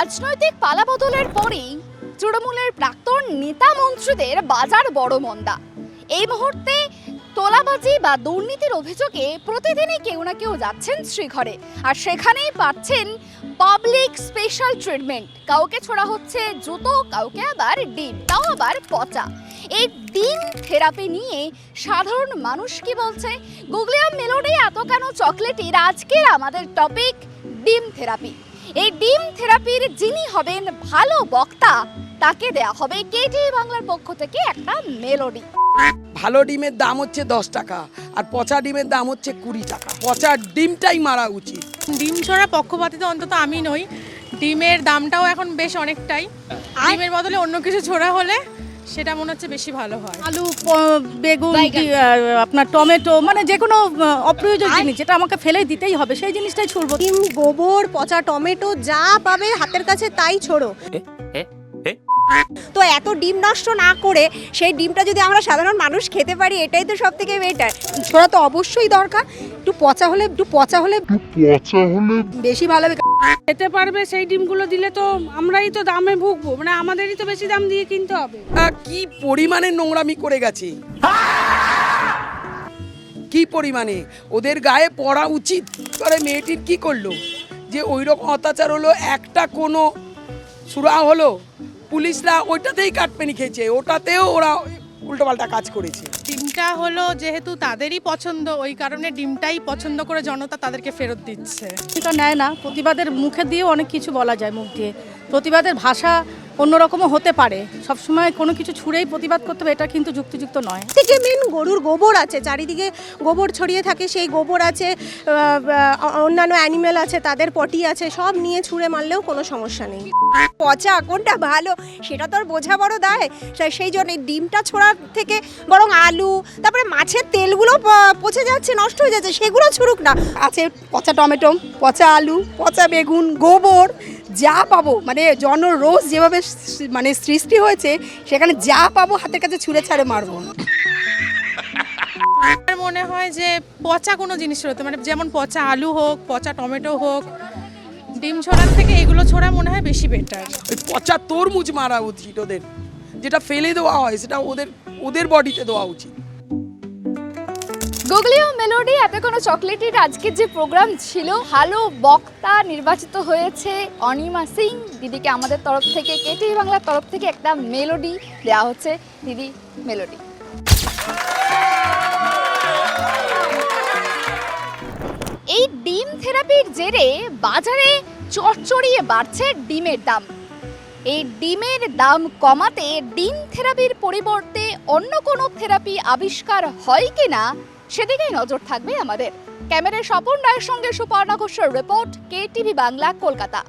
রাজনৈতিক পালাবদলের পরেই তৃণমূলের প্রাক্তন নেতা মন্ত্রীদের বাজার বড় মন্দা। এই মুহূর্তে তোলাবাজি বা দুর্নীতির অভিযোগে প্রতিদিনই কেউ না কেউ যাচ্ছেন শ্রীঘরে, আর সেখানেই পাচ্ছেন পাবলিক স্পেশাল ট্রিটমেন্ট। কাউকে ছোড়া হচ্ছে জুতো, কাউকে আবার ডিম, তাও আবার পচা। এই ডিম থেরাপি নিয়ে সাধারণ মানুষ কি বলছে? গুগলিয়াম মেলোডি এত কেন চকলেটের আজকের আমাদের টপিক ডিম থেরাপি। এই ডিম থেরাপির যিনি হবেন ভালো বক্তা, তাকে দেয়া হবে কেটিভি বাংলার পক্ষ থেকে একটা মেলোডি। ভালো ডিমের দাম হচ্ছে 10 টাকা, আর পচা ডিমের দাম হচ্ছে 20 টাকা। পচা ডিমটাই মারা উচিত। ডিম ছড়া পক্ষপাতী তো অন্তত আমি নই। ডিমের দামটাও এখন বেশ অনেকটাই। ডিমের বদলে অন্য কিছু ছোড়া হলে সেটা মনে হচ্ছে বেশি ভালো হয়। আলু, বেগুন, আপনার টমেটো, মানে যে কোনো অপ্রয়োজন জিনিস যেটা আমাকে ফেলে দিতেই হবে সেই জিনিসটাই ছুড়বো। ডিম, গোবর, পচা টমেটো যা পাবে হাতের কাছে তাই ছোড়ো। তো এত ডিম নষ্ট না করে সেই ডিমটা যদি আমরা সাধারণ মানুষ খেতে পারি, এটাই তো সব থেকে বেটার। ছোড়া তো অবশ্যই দরকার, একটু পচা হলে বেশি ভালো হবে। খেতে পারবে সেই ডিমগুলো দিলে তো আমরাই তো দামে ভুগবো, মানে আমাদেরই তো বেশি দাম দিয়ে কিনতে হবে। কি পরিমাণে নোংরামি করে গেছে, কি পরিমাণে ওদের গায়ে পড়া উচিত। করে মেয়েটির কি করলো যে ওই রকম অত্যাচার হলো, একটা কোনো সুরা হলো, পুলিশরা ওইটাতেই কাটপেনি খেয়েছে, ওটাতেও ওরা উল্টোপাল্টা কাজ করেছে। ডিমটা হলো যেহেতু তাদেরই পছন্দ, ওই কারণে ডিমটাই পছন্দ করে জনতা তাদেরকে ফেরত দিচ্ছে। সেটা নেয় না, প্রতিবাদের মুখে দিয়েও অনেক কিছু বলা যায়, মুখ দিয়ে। প্রতিবাদের ভাষা অন্যরকমও হতে পারে, সবসময় কোনো কিছু ছুঁড়েই প্রতিবাদ করতে হবে এটা কিন্তু যুক্তিযুক্ত নয়। থেকে মেন গরুর গোবর আছে, চারিদিকে গোবর ছড়িয়ে থাকে, সেই গোবর আছে, অন্যান্য অ্যানিমেল আছে, তাদের পটি আছে, সব নিয়ে ছুঁড়ে মারলেও কোনো সমস্যা নেই। পচা কোনটা ভালো সেটা তো আর বোঝা বড় দায়। সেই জন্য ডিমটা ছোড়ার থেকে বরং আলু, তারপরে মাছের তেলগুলো পচে যাচ্ছে, নষ্ট হয়ে যাচ্ছে, সেগুলো ছুড়ুক না। আছে পচা টমেটো, পচা আলু, পচা বেগুন, গোবর, যা পাবো, মানে জনরোজ যেভাবে মানে সৃষ্টি হয়েছে সেখানে যা পাবো হাতের কাছে ছুঁড়ে ছাড়ে মারবো। আমার মনে হয় যে পচা কোনো জিনিস হতে, মানে যেমন পচা আলু হোক, পচা টমেটো হোক, ডিম ছড়ার থেকে এগুলো ছড়া মনে হয় বেশি বেটার। পচা তরমুজ মারা উচিত ওদের, যেটা ফেলে দেওয়া হয় সেটা ওদের বডিতে দেওয়া উচিত। গুগলিয়াম মেলোডি এত কোনো চকলেটের আজকের যে প্রোগ্রাম ছিল, ভালো বক্তা নির্বাচিত হয়েছে অনিমা সিং দিদিকে আমাদের তরফ থেকে, কেটিভি বাংলার তরফ থেকে একটা মেলোডি দেওয়া হচ্ছে। দিদি, মেলোডি। এই ডিম থেরাপির জেরে বাজারে চড়চড়িয়ে বাড়ছে ডিমের দাম। এই ডিমের দাম কমাতে ডিম থেরাপির পরিবর্তে অন্য কোনো থেরাপি আবিষ্কার হয় কিনা সেদিকেই নজর থাকবে আমাদের। ক্যামেরায় স্বপন রায়ের সঙ্গে সুপর্ণা ঘোষের রিপোর্ট, কেটিভি বাংলা, কলকাতা।